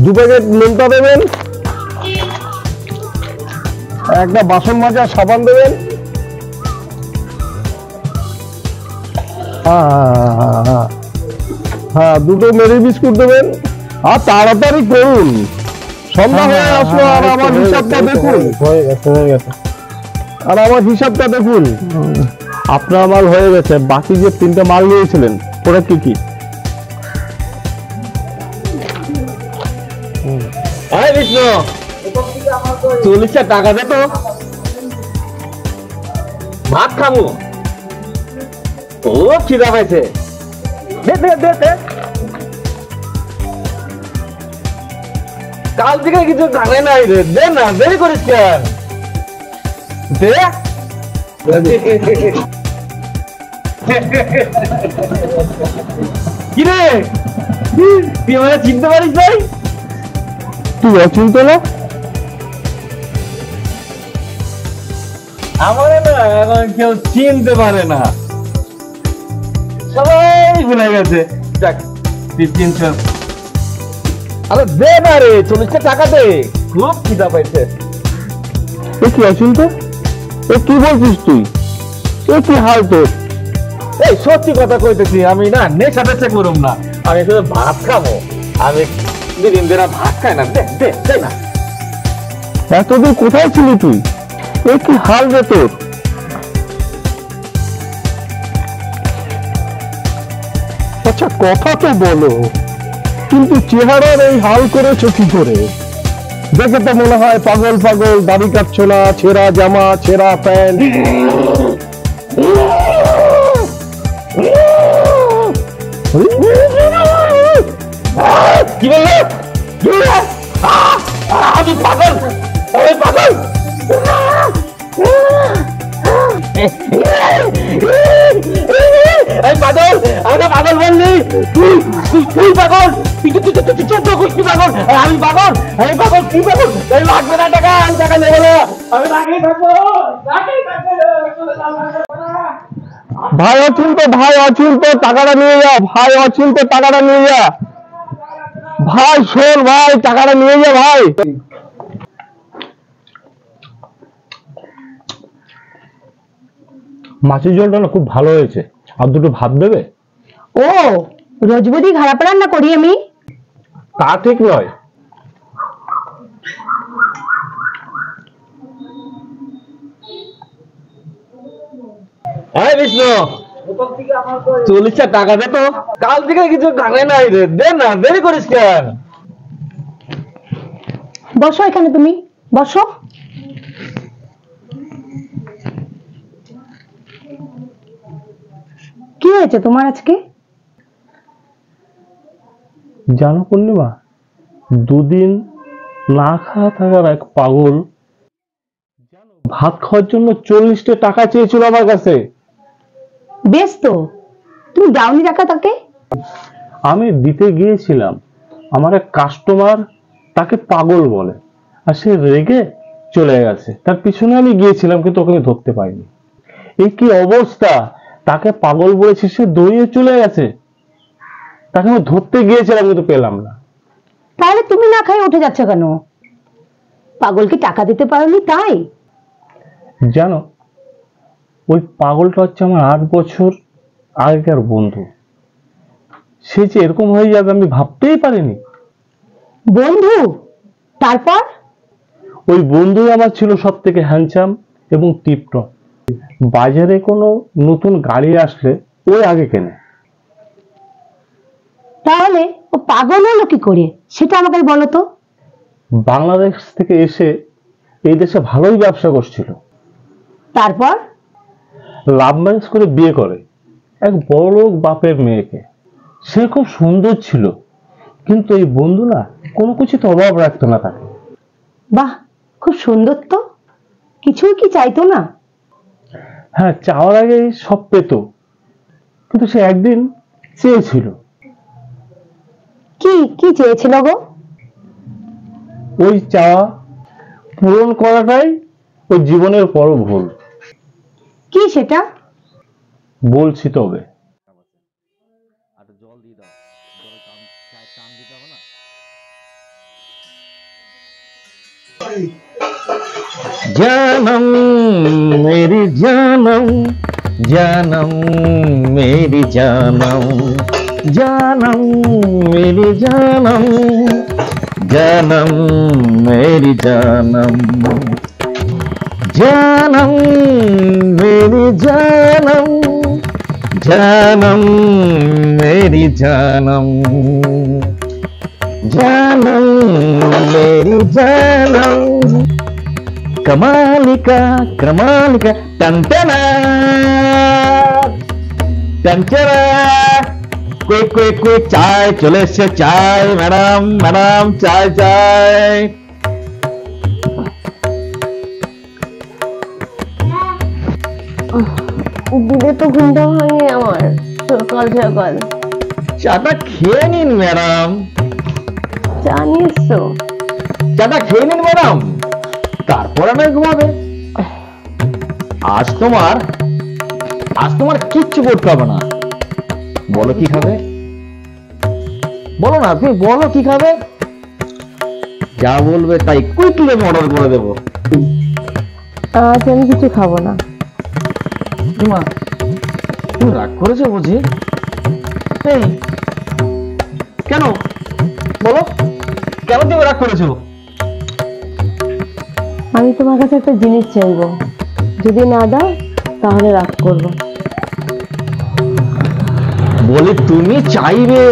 2 packet নোনতা দেবেন, একটা বাসন মাজার সাবান দেবেন, হ্যাঁ 2টো মেরি বিস্কুট দেবেন। আর তাড়াতাড়ি করুন, সন্ধ্যা হয়ে আসলো। আর আমার হিসাবটা দেখুন, হয়ে গেছে। আর আমার হিসাবটা দেখুন। আপনার মাল হয়ে গেছে, বাকি যে 3টে মাল নিয়েছিলেন ওরা কি কি? বিষ্ণু 40টা টাকা দে তো, ভাত খাবো, খুব খিদা পাইছে। দে দে দে দে, কাল থেকে কিছু খাবে নাই রে, দে না, দেরি করিস কেন, দে। কিরে তুই আমাকে চিনতে পারিস নাই? তুই অচিন্ত না? আমার না এখন কেউ চিনতে পারে না, সবাই ভুলে গেছে। যাক তুই চিনছ। আরে দে না রে, 40টা টাকা দে, খুব খিদা পাইছে। এ কি অচিন্ত, এ কি বলছিস তুই? এ কি হাল তোর? এই সত্যি কথা কইতেছি, আমি না নেশা টেশা করুম না, আমি শুধু ভাত খাবো। আমি 2 দিন ধরে ভাত খাই না, দে দে দে না। এতদিন কোথায় ছিলি তুই? এ কি হাল রে তোর? আচ্ছা কথা তো বলো, কিন্তু চেহারার এই হাল করেছো কি করে? দেখে তো মনে হয় পাগল পাগল, দাড়ি কাটছো না, ছেঁড়া জামা, ছেঁড়া প্যান্ট। কি বললে? আমি পাগল, আমি পাগল। এই পাগল, আমাকে পাগল বললি? তুই পাগল, তুই চোদ্দ গোষ্ঠী পাগল। আমি পাগল, আমি পাগল, তুই পাগল। এই লাগবে না টাকা, আমি টাকা নেবো না, আমি রাগেই থাকবো, রাগেই থাকবো। ভাই অচিন্ত, ভাই অচিন্ত, টাকাটা নিয়ে যা। ভাই অচিন্ত, টাকাটা নিয়ে যা। ভাই শোন, ভাই টাকাটা নিয়ে যা ভাই। মাছের ঝোলটা না খুব ভালো হয়েছে, আর 2টো ভাত দেবে? ও রোজবুদি খারাপ রান্না করি আমি? তা ঠিক নয়। হ্যাঁ বিষ্ণু 40টা টাকা দে তো, কাল থেকে কিছু খাবে নাই রে, দে না, দেরি করিস কেন? বসো এখানে, তুমি বসো। কি হয়েছে তোমার আজকে? জানো পূর্ণিমা, 2 দিন না খাওয়া থাকার এক পাগল ভাত খাওয়ার জন্য 40টা টাকা চেয়েছিল আমার কাছে। বেশ তো, তুমি দাওনি টাকা তাকে? আমি দিতে গিয়েছিলাম, আমার এক কাস্টমার তাকে পাগল বলে, আর সে রেগে চলে গেছে। তার পিছনে আমি গিয়েছিলাম, কিন্তু ওকে আমি ধরতে পারিনি। এই কি অবস্থা, তাকে পাগল বলেছি, সে দৌড়িয়ে চলে গেছে। তাকে আমি ধরতে গিয়েছিলাম, কিন্তু পেলাম না। তাহলে তুমি না খাই উঠে যাচ্ছ কেন? পাগলকে টাকা দিতে পারোনি তাই? জানো, ওই পাগলটা হচ্ছে আমার 8 বছর আগেকার বন্ধু। সে যে এরকম হয়ে যাবে আমি ভাবতেই পারিনি। বন্ধু? তারপর? ওই বন্ধু আমার ছিল সব থেকে হ্যান্ডসাম এবং টিপটপ। বাজারে কোনো নতুন গাড়ি আসলে ওই আগে কেনে। তাহলে ও পাগল হলো কি করে, সেটা আমাকে বলো তো। বাংলাদেশ থেকে এসে এই দেশে ভালোই ব্যবসা করছিল। তারপর? লাভ ম্যারেজ করে বিয়ে করে এক বড়লোক বাপের মেয়েকে। সে খুব সুন্দর ছিল, কিন্তু এই বন্ধু না কোনো কিছুতে অভাব রাখতো না তাকে। বাহ, খুব সুন্দর তো। কিছুই কি চাইতো না? হ্যাঁ, চাওয়ার আগে সব পেত, কিন্তু সে একদিন চেয়েছিল। কি কি চেয়েছিল গো? ওই চাওয়া পূরণ করাটাই ওই জীবনের বড় ভুল। কি সেটা? বলছি তবে। जानम मेरी जानम, जानम मेरी जानम, जानम मेरी जानम, जानम मेरी जानम, जानम मेरी जानम, जानम मेरी जानम, जानम मेरी जानम, कमालिका कमालिका टंटना टंटना कोई कोई कोई चाय चले से चाय मैडम मैडम चाय चाय দিলে তো ঘুমটা ভাঙে আমার সকাল সকাল। চাটা খেয়ে নিন ম্যাডাম, চা নিয়ে এসছো? চাটা খেয়ে নিন ম্যাডাম, তারপরে না ঘুমাবে। আজ তোমার কিচ্ছু করতে হবে না। বলো কি খাবে, বলো না, তুমি বলো কি খাবে, যা বলবে তাই কুইকলি আমি অর্ডার করে দেবো। আজ আমি কিছু খাবো না। মা তুমি রাগ করেছো বুঝি? এই কেন বলো, কেন তুমি রাগ করেছো? আমি তোমার কাছে একটা জিনিস চাইবো, যদি না দাও তাহলে রাগ করবো। বলে তুমি চাইবে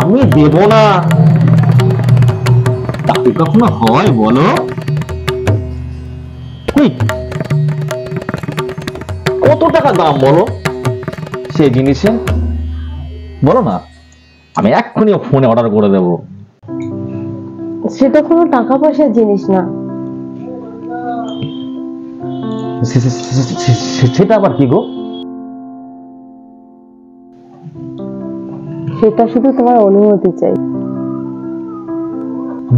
আমি দেব না, তাকে কখনো হয় বলো? কত টাকা দাম বলো সেই জিনিসে, বলো না, আমি এক্ষুনি ফোনে অর্ডার করে দেবো। সেটা কোনো টাকা পয়সার জিনিস না। সেটা আবার কি গো? সেটা শুধু তোমার অনুমতি চাই।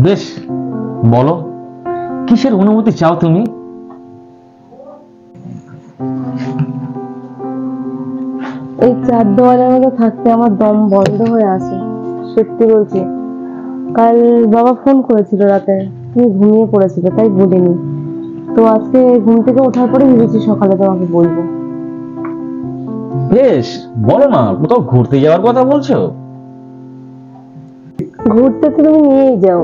বেশ বলো, কিসের অনুমতি চাও তুমি? এই চার দেওয়ালের মধ্যে থাকতে আমার দম বন্ধ হয়ে আছে, সত্যি বলছি। কাল বাবা ফোন করেছিল রাতে, তুমি ঘুমিয়ে পড়েছিল তাই বলিনি। তো আজকে ঘুম থেকে ওঠার পরে ভেবেছি সকালে তোমাকে বলবো। বেশ বলো না, কোথাও ঘুরতে যাওয়ার কথা বলছো? ঘুরতে তো তুমি নিয়েই যাও,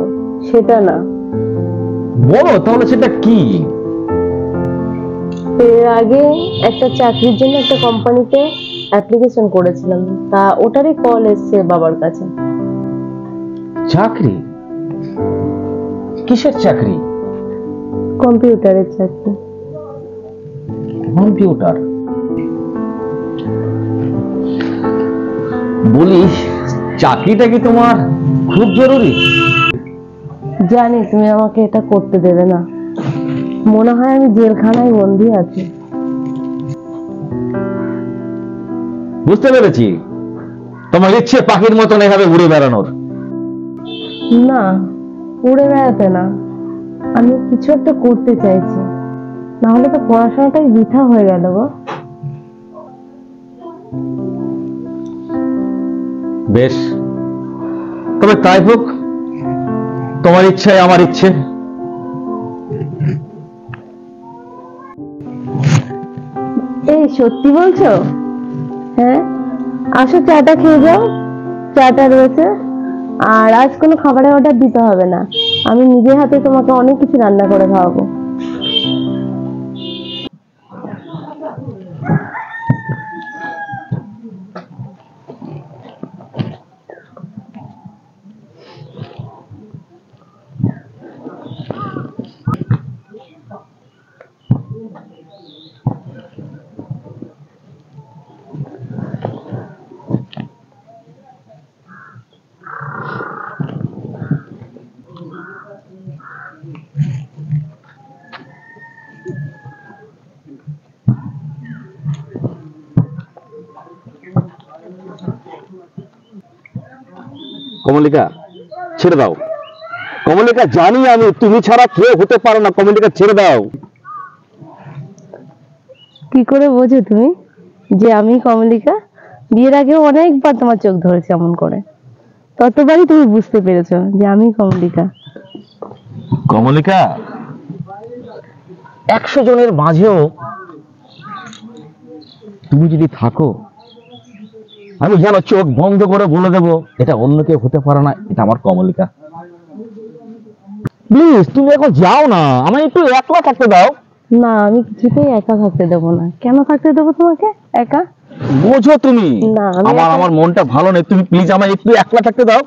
সেটা না। বলো তাহলে সেটা কি? এর আগে একটা চাকরির জন্য একটা কোম্পানিতে অ্যাপ্লিকেশন করেছিলাম, তা ওটারই কল এসছে বাবার কাছে। চাকরি? কিসের চাকরি? কম্পিউটারের চাকরি। কম্পিউটার? বলি চাকরিটা কি তোমার খুব জরুরি? জানি তুমি আমাকে এটা করতে দেবে না, মনে হয় আমি জেলখানায় বন্দি আছি। বুঝতে পেরেছি, তোমার ইচ্ছে পাখির মতন এভাবে উড়ে বেড়ানোর। না, উড়ে বেড়াতে না, আমি কিছু একটা করতে চাইছি, না হলে তো পড়াশোনাটাই বৃথা হয়ে গেল গো। বেশ, তবে তাই হোক, তোমার ইচ্ছাই আমার ইচ্ছে। এই সত্যি বলছো? হ্যাঁ, আসো চাটা খেয়ে যাও, চাটা রয়েছে। আর আজ কোনো খাবারের অর্ডার দিতে হবে না, আমি নিজের হাতে তোমাকে অনেক কিছু রান্না করে খাওয়াবো। কমলিকা ছেড়ে দাও, কমলিকা জানি আমি তুমি ছাড়া কেউ হতে পারো না, কমলিকা ছেড়ে দাও। কি করে বোঝো তুমি যে আমি কমলিকা? বিয়ের আগেও অনেকবার তোমার চোখ ধরেছে এমন করে, ততবারই তুমি বুঝতে পেরেছো যে আমি কমলিকা। কমলিকা, 100 জনের মাঝেও তুমি যদি থাকো, আমি যেন চোখ বন্ধ করে বলে দেবো এটা অন্য কেউ হতে পারে না, এটা আমার কমলিকা। প্লিজ তুমি এখন যাও না, আমায় একটু একলা থাকতে দাও। না, আমি কিছুতেই একা থাকতে দেবো না। কেন থাকতে দেবো তোমাকে একা? বোঝো তুমি, না, আমি আমার মনটা ভালো নেই, তুমি প্লিজ আমায় একটু একলা থাকতে দাও।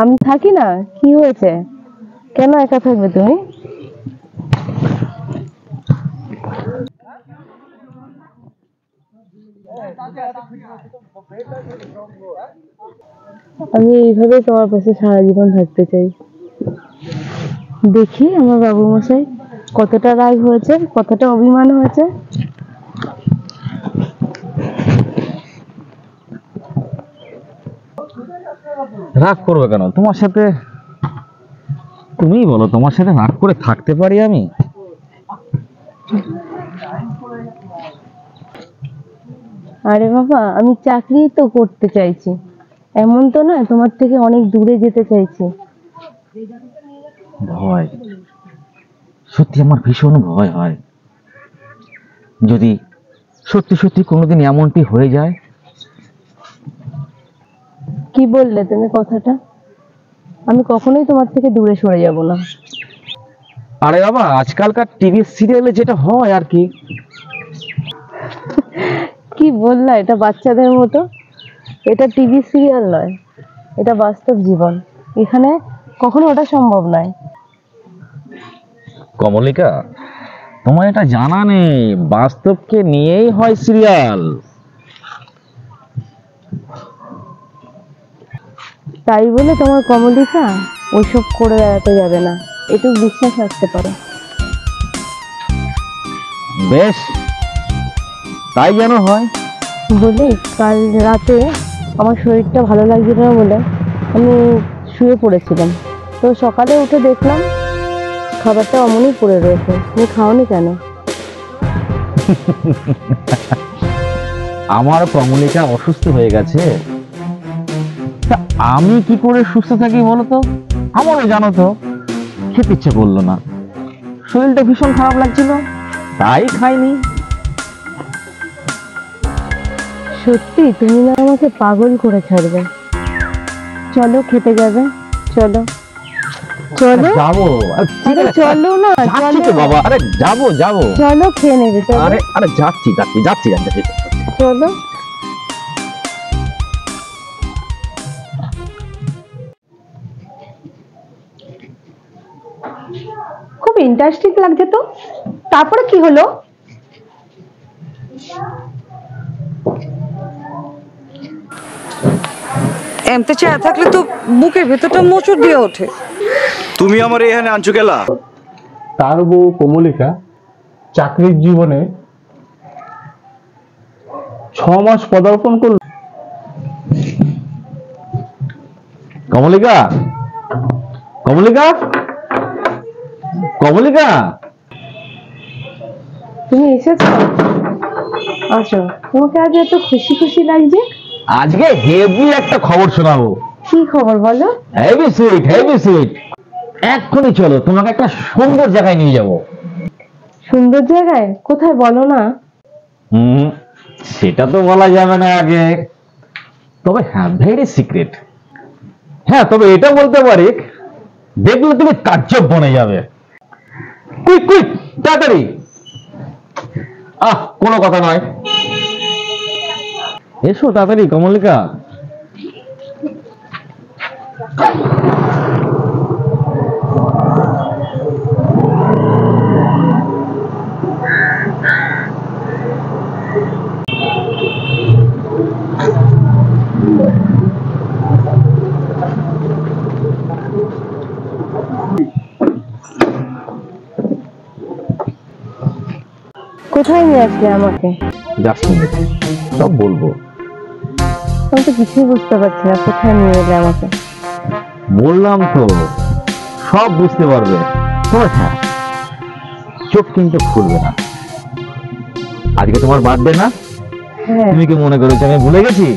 আমি থাকি না, কি হয়েছে? কেন একা থাকবে তুমি? আমি এইভাবে তোমার পাশে সারা জীবন থাকতে চাই। দেখি আমার বাবু মশাই কতটা রাগ হয়েছে, কতটা অভিমান হয়েছে। রাগ করবে কেন? তোমার সাথে, তুমিই বলো, তোমার সাথে রাগ করে থাকতে পারি আমি? আরে বাবা, আমি চাকরি তো করতে চাইছি, এমন তো নয় তোমার থেকে অনেক দূরে যেতে চাইছি। ভয়, সত্যি আমার ভীষণ ভয় হয়, যদি সত্যি সত্যি কোনোদিন এমনটি হয়ে যায়। কি বললে তুমি কথাটা? আমি কখনোই তোমার থেকে দূরে সরে যাব না। আরে বাবা, আজকালকার টিভি সিরিয়ালে যেটা হয় আর কি। কি বললা? এটা বাচ্চাদের মতো। এটা টিভি সিরিয়াল নয়, এটা বাস্তব জীবন। এখানে কখনো ওটা সম্ভব নয়। কমলিকা, তোমার এটা জানা নেই, বাস্তবকে নিয়েই হয় সিরিয়াল। তাই বলে তোমার কমলিকা ওইসব করে বেড়াতে যাবে না, এটুকু বিশ্বাস রাখতে পারো। বেশ, তাই যেন হয়। বলি, কাল রাতে আমার শরীরটা ভালো লাগছিল না বলে আমি শুয়ে পড়েছিলাম, তো সকালে উঠে দেখলাম খাবারটা অমনই পড়ে রয়েছে। তুমি খাওনি কেন? আমার কমলিকা অসুস্থ হয়ে গেছে, তা আমি কি করে সুস্থ থাকি বলো তো? আমারও জানো তো, খেতে ইচ্ছে করলো না, শরীরটা ভীষণ খারাপ লাগছিল, তাই খাইনি। সত্যি তুমি না আমাকে পাগল করে ছাড়বে। চলো খেতে যাবে, চলো চলো। যাবো, আরে চলো না, যাচ্ছি তো চলো বাবা, আরে যাবো যাবো, চলো, খেয়ে নেবে, চলো আরে আরে যাচ্ছি যাচ্ছি যাচ্ছি যাচ্ছি। চলো। খুব ইন্টারেস্টিং লাগছে তো। তারপরে কি হলো? এমতে চেয়ে থাকলে তো বুকের ভেতরটা মোচড় দিয়ে ওঠে। তুমি আমার এখানে আনছো গেলা? তার বউ কমলিকা চাকরির জীবনে 6 মাস পদার্পণ করল। কমলিকা, কমলিকা, কমলিকা, তুমি এসেছো? আসো। তোমাকে আজ এত খুশি খুশি লাগছে। আজকে হেভি একটা খবর শোনাবো। কি খবর বলো? Heavy sweet, heavy sweet. এক্ষুনি চলো, তোমাকে একটা সুন্দর জায়গায় নিয়ে যাবো। সুন্দর জায়গায়? কোথায় বলো না। সেটা তো বলা যাবে না আগে, তবে হ্যাঁ, ভেরি সিক্রেট। হ্যাঁ, তবে এটা বলতে পারি, দেখলে তুমি তাজ্জব বনে যাবে। কুইক কুইক, তাড়াতাড়ি। কোনো কথা নয়, এসো তাড়াতাড়ি কমলিকা। কোথায় নিয়ে আসলে আমাকে? জাস্ট মিনিট, সব বলবো। আমি তো কিছুই বুঝতে পারছি না, কোথায় নিয়ে এলে আমাকে? বললাম তো, সব বুঝতে পারবে। তবে হ্যাঁ, চোখ কিন্তু খুলবে না। আজকে তোমার বার্থডে না? হ্যাঁ। তুমি কি মনে করেছো আমি ভুলে গেছি?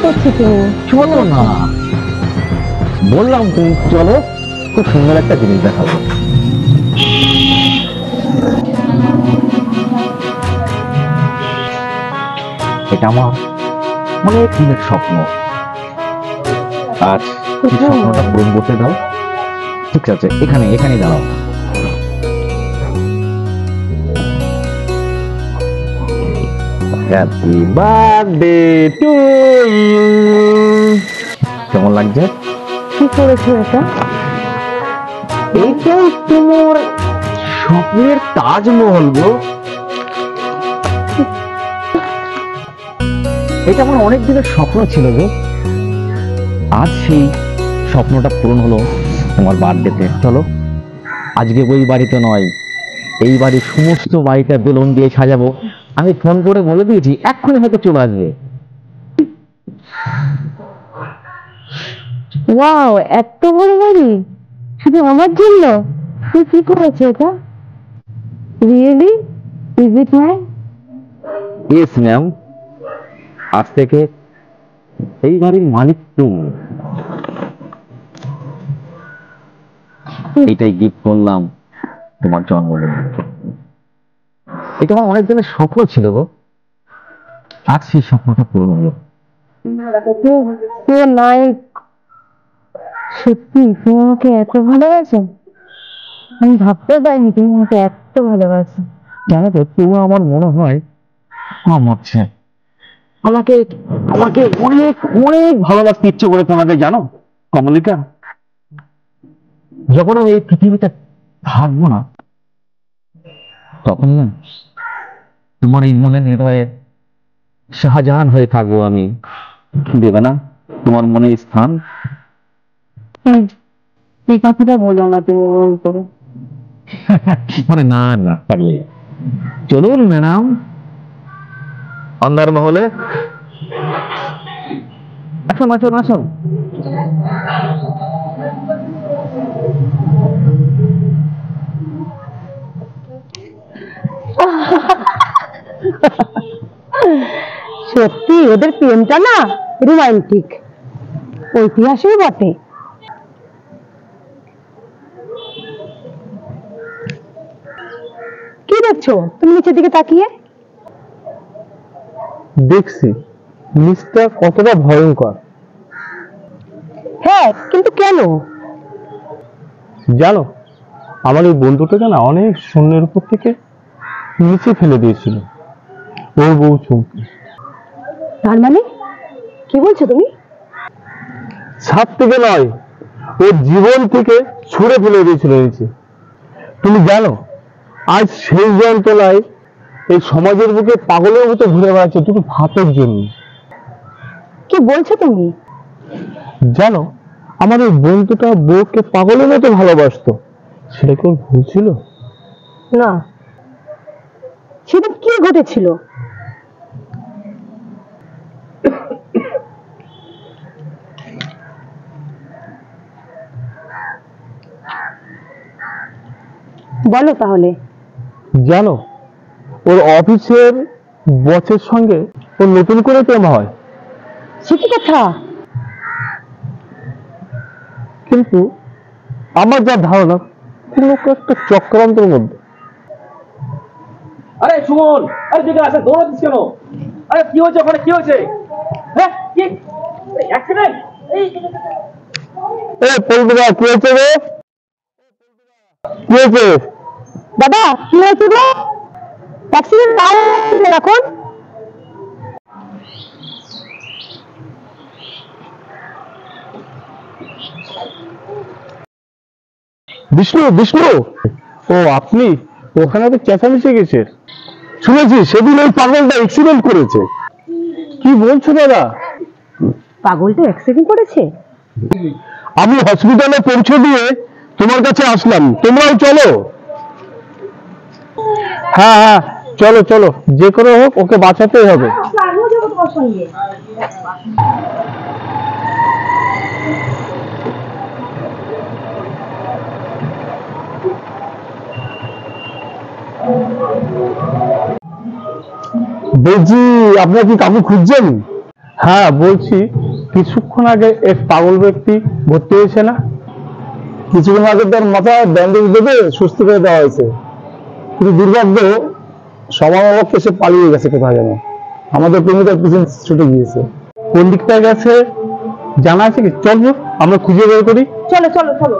করছো তুমি? চলো না, বললাম তুমি চলো, খুব সুন্দর একটা জিনিস দেখাবো। এটা আমার অনেক দিনের স্বপ্ন, আজ এই স্বপ্নটা পূরণ করতে দাও। ঠিক আছে, এখানে এখানে দাঁড়াও। Happy birthday to you. কেমন লাগছে? কি করেছো এটা? এইটাই তোমার স্বপ্নের তাজমহল গো। এটা আমার অনেক দিনের স্বপ্ন ছিল গো, আজ সেই স্বপ্নটা পূরণ হলো তোমার বার্থডেতে। চলো আজকে ওই বাড়িতে নয়, এই বাড়ির সমস্ত বাড়িটা বেলুন দিয়ে সাজাবো। আমি ফোন করে বলে দিয়েছি, এক্ষুনি হয়তো চলে আসবে। ওয়াও, এত বড় বাড়ি শুধু আমার জন্য? তুই কি করেছো এটা? Really? Is it my? Yes ma'am, আজ থেকে এই বাড়ির মালিক তুমি। এটাই গিফট করলাম তোমার জন্মদিনে। এটা আমার অনেক দিনের স্বপ্ন ছিল গো, আজ সেই স্বপ্নটা পূরণ হলো। নায়ক, সত্যি তুমি আমাকে এত ভালোবাসো? আমি ভাবতে পারিনি তুমি আমাকে এত ভালোবাসো। জানো তো, তুমি আমার মনে হয় আমার চেয়ে আমাকে আমাকে অনেক অনেক ভালোবাসতে ইচ্ছে করে তোমাকে, জানো কমলিকা। যখন আমি এই পৃথিবীতে থাকবো না, তখন না তোমার এই মনে হৃদয়ে শাহজাহান হয়ে থাকবো আমি। দেবে না তোমার মনে স্থান? এই কথাটা বলো না তুমি মন করে। মানে না না পারলে চলুন ম্যাডাম অন্ধার মহলে। আসুন আসুন আসুন। সত্যি ওদের প্রেমটা না রোমান্টিক, ঐতিহাসিক বটে। কি দেখছো তুমি নিচের দিকে তাকিয়ে? দেখছি নিচটা কতটা ভয়ঙ্কর। হ্যাঁ, কিন্তু কেন? জানো, আমার এই বন্ধুটাকে না অনেক শূন্যের উপর থেকে নিচে ফেলে দিয়েছিল ওর বউ চুমকি। তার মানে কি বলছো তুমি? ছাদ থেকে নয়, ওর জীবন থেকে ছুঁড়ে ফেলে দিয়েছিল নিচে। তুমি জানো, আজ সেই যন্ত্রণায় এই সমাজের বুকে পাগলের মতো ঘুরে বেড়াচ্ছে দুটো ভাতের জন্য। কি বলছো তুমি? জানো, আমার এই বন্ধুটা বউকে পাগলের মতো ভালোবাসতো, সেটা কি ওর ভুল ছিল? না, সেটা কি ঘটেছিল? বলো তাহলে। জানো, ওর অফিসের বসের সঙ্গে ওর নতুন করে প্রেম হয়। সে কি কথা? কিন্তু আমার যা ধারণা, কোনো একটা চক্রান্তের মধ্যে। আরে সুমন, আরে দিকে আসে, দৌড়াচ্ছিস কেন? আরে কি হয়েছে ওখানে, কি হয়েছে? হ্যাঁ কি অ্যাক্সিডেন্ট? এই পল্টুদা, কি হয়েছে রে? কি হয়েছে? দাদা কি হয়েছে গো? অ্যাক্সিডেন্ট এখন? বিষ্ণু, বিষ্ণু, ও আপনি? ওখানে তো চেঁচামেচি গেছে, শুনেছি সেদিন ওই পাগলটা অ্যাক্সিডেন্ট করেছে। কি বলছো দাদা? পাগলটা অ্যাক্সিডেন্ট করেছে? আমি হসপিটালে পৌঁছে দিয়ে তোমার কাছে আসলাম, তোমরাও চলো। হ্যাঁ হ্যাঁ, চলো চলো, যে করে হোক ওকে বাঁচাতেই হবে। আমিও যাবো তোমার সঙ্গে। বলছি, আপনারা কি কাকু খুঁজছেন? হ্যাঁ বলছি, কিছুক্ষণ আগে এক পাগল ব্যক্তি ভর্তি হয়েছে না? কিছুক্ষণ আগে তার মাথায় ব্যান্ডেজ বেঁধে সুস্থ করে দেওয়া হয়েছে, কিন্তু দুর্ভাগ্য সবার অবক্ষে সে পালিয়ে গেছে কোথায় যেন। আমাদের প্রেমিকার পিছনে ছুটে গিয়েছে। কোন দিকটায় গেছে জানা আছে কি? চলবো আমরা খুঁজে বের করি। চলো চলো চলো।